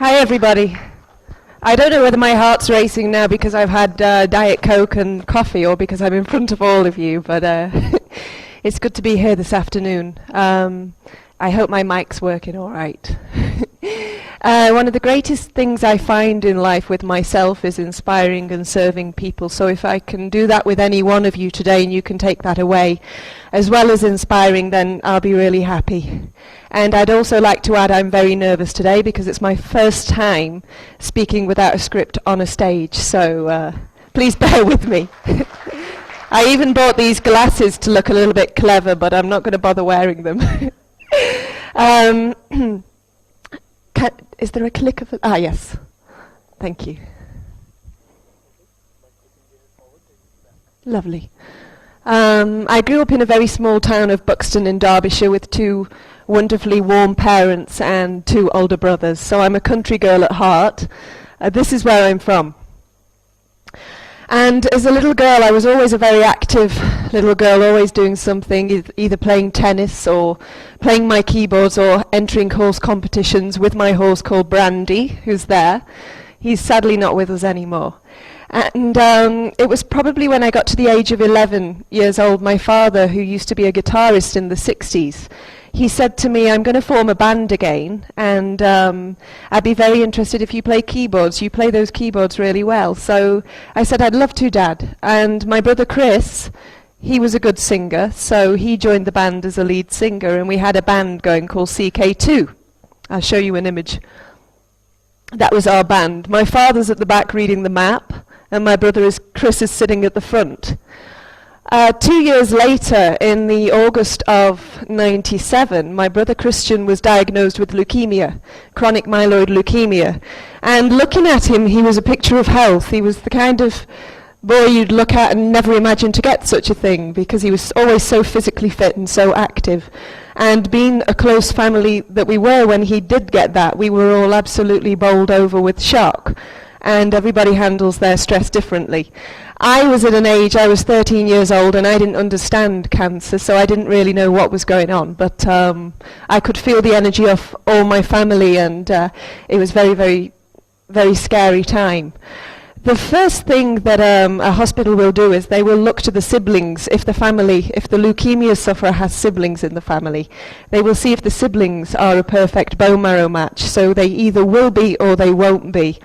Hi everybody. I don't know whether my heart's racing now because I've had Diet Coke and coffee or because I'm in front of all of you, but it's good to be here this afternoon. I hope my mic's working all right. One of the greatest things I find in life with myself is inspiring and serving people. So if I can do that with any one of you today and you can take that away, as well as inspiring, then I'll be really happy. And I'd also like to add I'm very nervous today because it's my first time speaking without a script on a stage. So please bear with me. I even bought these glasses to look a little bit clever, but I'm not going to bother wearing them. Is there a click of it? Ah, yes. Thank you. Lovely. I grew up in a very small town of Buxton in Derbyshire with two wonderfully warm parents and two older brothers. So I'm a country girl at heart. This is where I'm from. And as a little girl, I was always a very active little girl, always doing something, either playing tennis or playing my keyboards or entering horse competitions with my horse called Brandy, who's there. He's sadly not with us anymore. And it was probably when I got to the age of 11 years old, my father, who used to be a guitarist in the 60s, he said to me, I'm going to form a band again, and I'd be very interested if you play keyboards. You play those keyboards really well. So I said, I'd love to, Dad. And my brother Chris, he was a good singer, so he joined the band as a lead singer, and we had a band going called CK2. I'll show you an image. That was our band. My father's at the back reading the map, and my brother Chris is sitting at the front. 2 years later, in the August of '97, my brother Christian was diagnosed with leukemia, chronic myeloid leukemia. And looking at him, he was a picture of health. He was the kind of boy you'd look at and never imagine to get such a thing, because he was always so physically fit and so active. And being a close family that we were when he did get that, we were all absolutely bowled over with shock. And everybody handles their stress differently. I was at an age, I was 13 years old, and I didn't understand cancer, so I didn't really know what was going on. But I could feel the energy of all my family, and it was very, very, very scary time. The first thing that a hospital will do is they will look to the siblings. If the leukemia sufferer has siblings in the family, they will see if the siblings are a perfect bone marrow match. So they either will be or they won't be.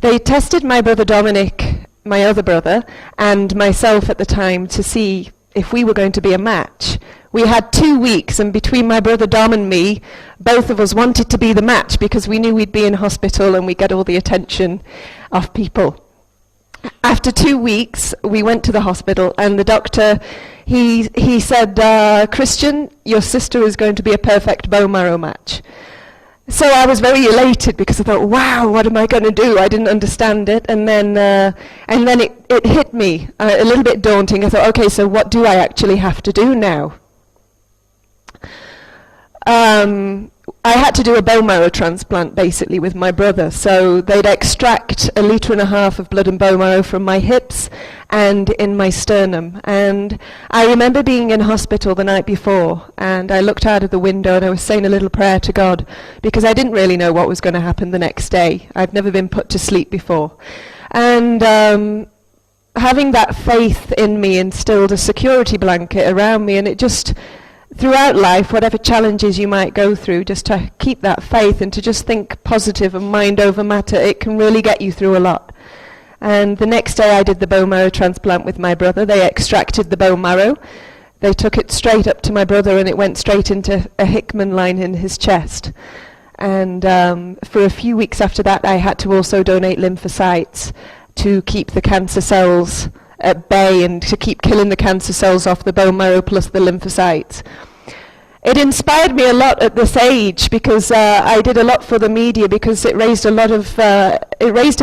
They tested my brother Dominic, my other brother, and myself at the time to see if we were going to be a match. We had 2 weeks, and between my brother Dom and me, both of us wanted to be the match because we knew we'd be in hospital and we'd get all the attention of people. After 2 weeks, we went to the hospital, and the doctor, he said, Christian, your sister is going to be a perfect bone marrow match. So I was very elated because I thought, wow, what am I going to do? I didn't understand it. And then it hit me, a little bit daunting. I thought, okay, so what do I actually have to do now? I had to do a bone marrow transplant, basically, with my brother. So they'd extract 1.5 liters of blood and bone marrow from my hips and in my sternum. And I remember being in hospital the night before, and I looked out of the window and I was saying a little prayer to God, because I didn't really know what was going to happen the next day. I'd never been put to sleep before. And having that faith in me instilled a security blanket around me, and it just, throughout life, whatever challenges you might go through, just to keep that faith and to just think positive and mind over matter, it can really get you through a lot. And the next day I did the bone marrow transplant with my brother. They extracted the bone marrow. They took it straight up to my brother, and it went straight into a Hickman line in his chest. And for a few weeks after that, I had to also donate lymphocytes to keep the cancer cells at bay and to keep killing the cancer cells off the bone marrow plus the lymphocytes. It inspired me a lot at this age because I did a lot for the media, because it raised a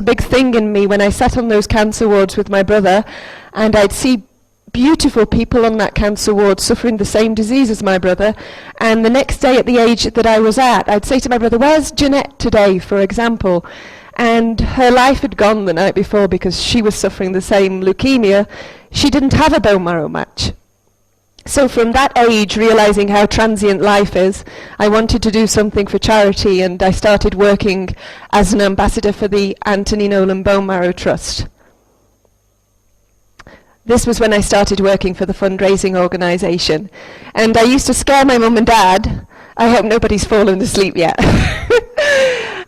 big thing in me when I sat on those cancer wards with my brother, and I'd see beautiful people on that cancer ward suffering the same disease as my brother, and the next day at the age that I was at, I'd say to my brother, where's Jeanette today, for example? And her life had gone the night before because she was suffering the same leukemia. She didn't have a bone marrow match. So from that age, realising how transient life is, I wanted to do something for charity, and I started working as an ambassador for the Nolan Bone Marrow Trust. This was when I started working for the fundraising organisation. And I used to scare my mum and dad. I hope nobody's fallen asleep yet.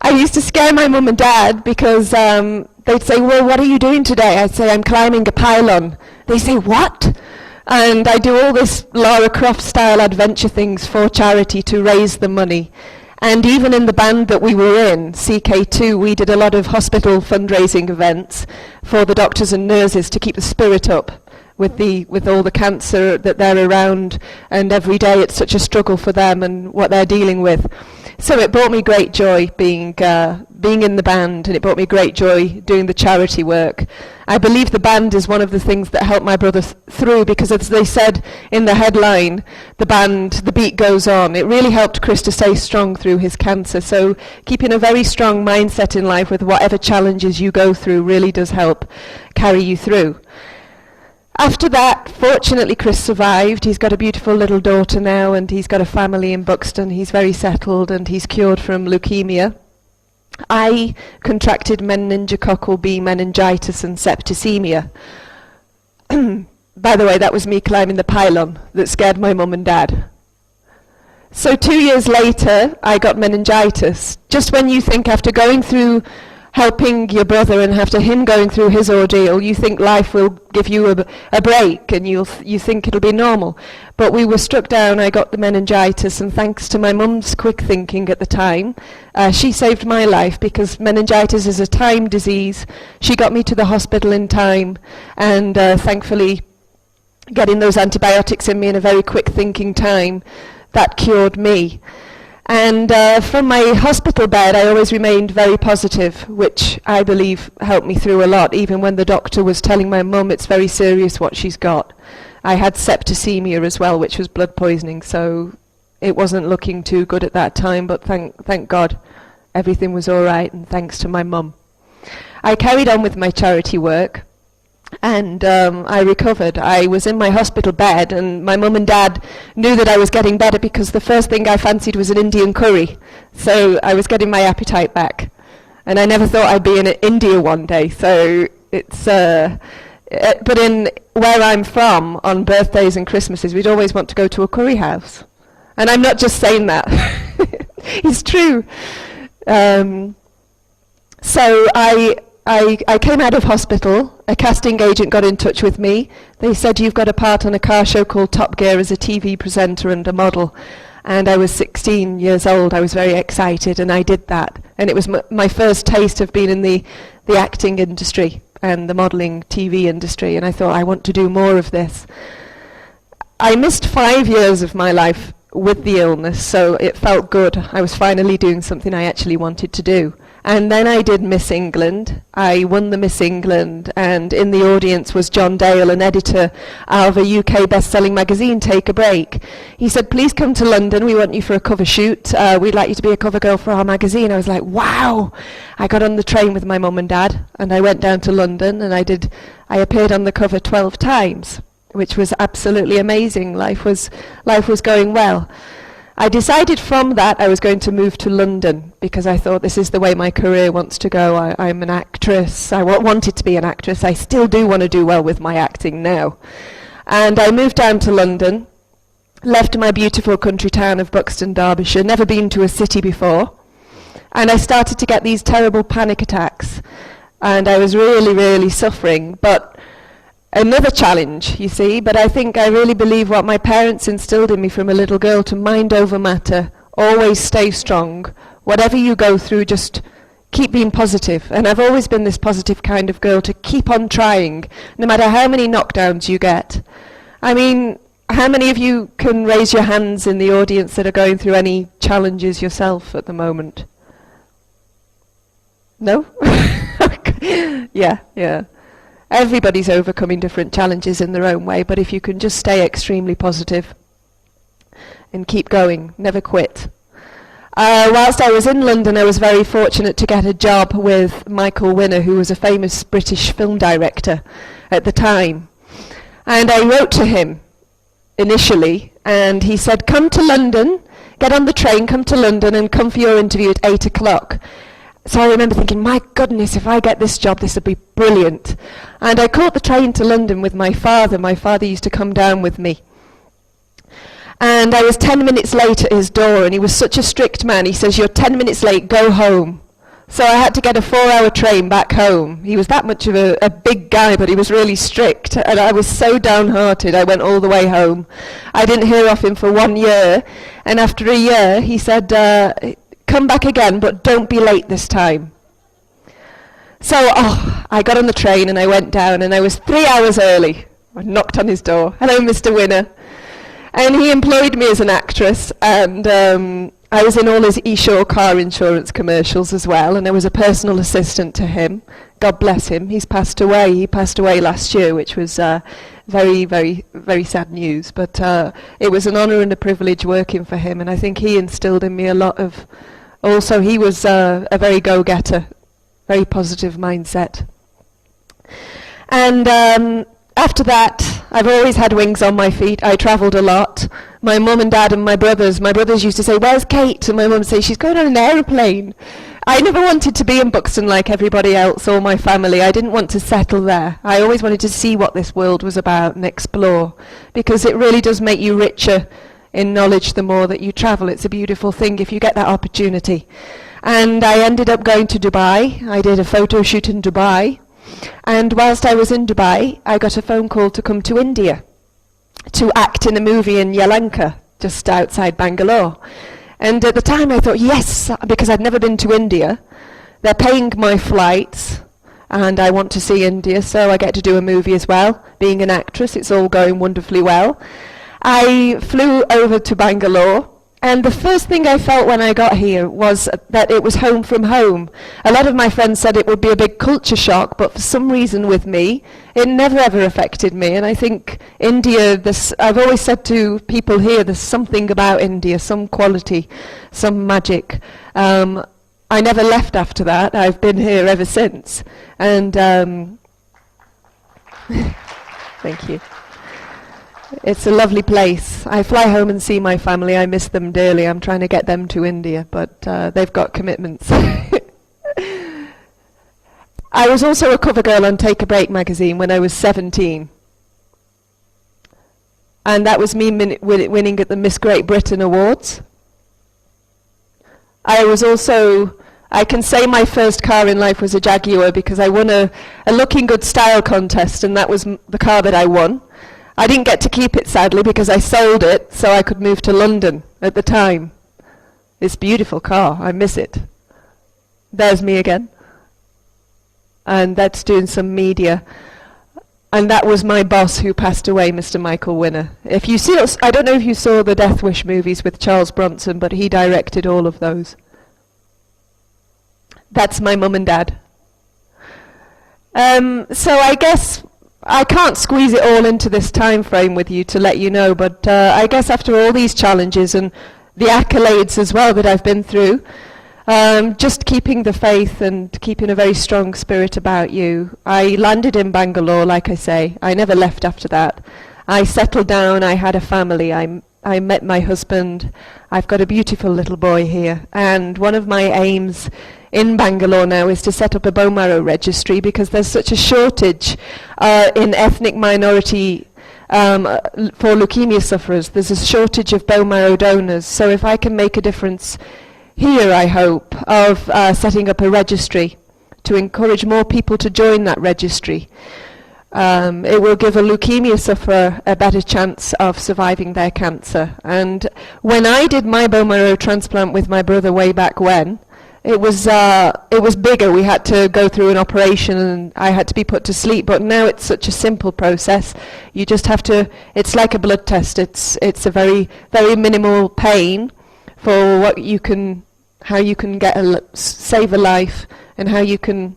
I used to scare my mum and dad because they'd say, well, what are you doing today? I'd say, I'm climbing a pylon. They say, what? And I do all this Lara Croft style adventure things for charity to raise the money. And even in the band that we were in, CK2, we did a lot of hospital fundraising events for the doctors and nurses to keep the spirit up with all the cancer that they're around, and every day it's such a struggle for them and what they're dealing with. So it brought me great joy being in the band, and it brought me great joy doing the charity work. I believe the band is one of the things that helped my brother through, because as they said in the headline, the band, the beat goes on. It really helped Chris to stay strong through his cancer. So keeping a very strong mindset in life with whatever challenges you go through really does help carry you through. After that, fortunately, Chris survived. He's got a beautiful little daughter now, and he's got a family in Buxton. He's very settled, and he's cured from leukemia. I contracted meningococcal B meningitis and septicemia. By the way, that was me climbing the pylon that scared my mum and dad. So 2 years later, I got meningitis. Just when you think, after going through helping your brother and after him going through his ordeal, you think life will give you a break and you think it'll be normal. But we were struck down. I got the meningitis, and thanks to my mum's quick thinking at the time, she saved my life, because meningitis is a time disease. She got me to the hospital in time, and thankfully getting those antibiotics in me in a very quick thinking time, that cured me. And from my hospital bed, I always remained very positive, which I believe helped me through a lot, even when the doctor was telling my mum it's very serious what she's got. I had septicemia as well, which was blood poisoning, so it wasn't looking too good at that time, but thank God everything was all right, and thanks to my mum. I carried on with my charity work, and I recovered. I was in my hospital bed, and my mum and dad knew that I was getting better, because the first thing I fancied was an Indian curry. So I was getting my appetite back. And I never thought I'd be in India one day. So it's, but in where I'm from, on birthdays and Christmases, we'd always want to go to a curry house. And I'm not just saying that. It's true. So I came out of hospital. A casting agent got in touch with me. They said, you've got a part on a car show called Top Gear as a TV presenter and a model. And I was 16 years old. I was very excited, and I did that. And it was my first taste of being in the acting industry and the modelling TV industry. And I thought, I want to do more of this. I missed 5 years of my life with the illness, so it felt good. I was finally doing something I actually wanted to do. And then I did Miss England. I won the Miss England, and in the audience was John Dale, an editor of a UK best-selling magazine, Take a Break. He said, please come to London, we want you for a cover shoot. We'd like you to be a cover girl for our magazine. I was like, wow! I got on the train with my mum and dad, and I went down to London, and I appeared on the cover 12 times, which was absolutely amazing. Life was going well. I decided from that I was going to move to London, because I thought this is the way my career wants to go. I'm an actress. I wanted to be an actress. I still do want to do well with my acting now. And I moved down to London, left my beautiful country town of Buxton, Derbyshire, never been to a city before, and I started to get these terrible panic attacks, and I was really, really suffering. But another challenge, you see, but I think I really believe what my parents instilled in me from a little girl, to mind over matter, always stay strong. Whatever you go through, just keep being positive. And I've always been this positive kind of girl, to keep on trying, no matter how many knockdowns you get. I mean, how many of you can raise your hands in the audience that are going through any challenges yourself at the moment? No? Yeah. Everybody's overcoming different challenges in their own way, but if you can just stay extremely positive and keep going, never quit. Whilst I was in London, I was very fortunate to get a job with Michael Winner, who was a famous British film director at the time. And I wrote to him initially, and he said, come to London, get on the train, come to London, and come for your interview at 8 o'clock. So I remember thinking, my goodness, if I get this job, this would be brilliant. And I caught the train to London with my father. My father used to come down with me. And I was 10 minutes late at his door, and he was such a strict man. He says, you're 10 minutes late, go home. So I had to get a 4-hour train back home. He was that much of a big guy, but he was really strict. And I was so downhearted, I went all the way home. I didn't hear off him for 1 year. And after a year, he said, come back again, but don't be late this time. So I got on the train and I went down, and I was 3 hours early. I knocked on his door. Hello, Mr. Winner. And he employed me as an actress, and I was in all his Esure car insurance commercials as well, and I was a personal assistant to him. God bless him. He's passed away. He passed away last year, which was very, very, very sad news. But it was an honour and a privilege working for him, and I think he instilled in me a lot of... Also, he was a very go-getter, very positive mindset. And after that, I've always had wings on my feet. I travelled a lot. My mum and dad and my brothers used to say, where's Kate? And my mum would say, she's going on an aeroplane. I never wanted to be in Buxton like everybody else or my family. I didn't want to settle there. I always wanted to see what this world was about and explore, because it really does make you richer in knowledge the more that you travel. It's a beautiful thing if you get that opportunity. And I ended up going to Dubai. I did a photo shoot in Dubai. And whilst I was in Dubai, I got a phone call to come to India to act in a movie in Yelahanka, just outside Bangalore. And at the time I thought, yes, because I'd never been to India. They're paying my flights, and I want to see India, so I get to do a movie as well. Being an actress, it's all going wonderfully well. I flew over to Bangalore, and the first thing I felt when I got here was that it was home from home. A lot of my friends said it would be a big culture shock, but for some reason with me, it never ever affected me. And I think India, I've always said to people here, there's something about India, some quality, some magic. I never left after that. I've been here ever since. And thank you. It's a lovely place. I fly home and see my family. I miss them dearly. I'm trying to get them to India, but they've got commitments. I was also a cover girl on Take a Break magazine when I was 17. And that was me winning at the Miss Great Britain Awards. I can say my first car in life was a Jaguar because I won a looking good style contest, and that was the car that I won. I didn't get to keep it, sadly, because I sold it so I could move to London at the time. This beautiful car, I miss it. There's me again. And that's doing some media. And that was my boss who passed away, Mr. Michael Winner. If you see, I don't know if you saw the Death Wish movies with Charles Bronson, but he directed all of those. That's my mum and dad. So I guess I can't squeeze it all into this time frame with you to let you know, but I guess after all these challenges and the accolades as well that I've been through, just keeping the faith and keeping a very strong spirit about you. I landed in Bangalore, like I say. I never left after that. I settled down, I had a family, I met my husband. I've got a beautiful little boy here, and one of my aims in Bangalore now is to set up a bone marrow registry, because there's such a shortage in ethnic minority for leukemia sufferers. There's a shortage of bone marrow donors, so if I can make a difference here, I hope, of setting up a registry to encourage more people to join that registry. It will give a leukemia sufferer a better chance of surviving their cancer. And when I did my bone marrow transplant with my brother way back when, it was bigger. We had to go through an operation and I had to be put to sleep. But now it's such a simple process. You just have to, it's like a blood test. It's a very, very minimal pain for what you can, how you can save a life, and how you can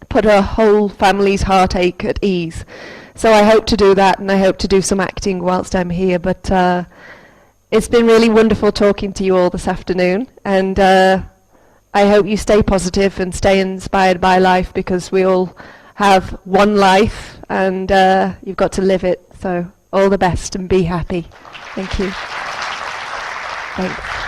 put a whole family's heartache at ease. So I hope to do that, and I hope to do some acting whilst I'm here. But it's been really wonderful talking to you all this afternoon, and I hope you stay positive and stay inspired by life, because we all have one life, and you've got to live it. So All the best and be happy. Thank you. Thanks.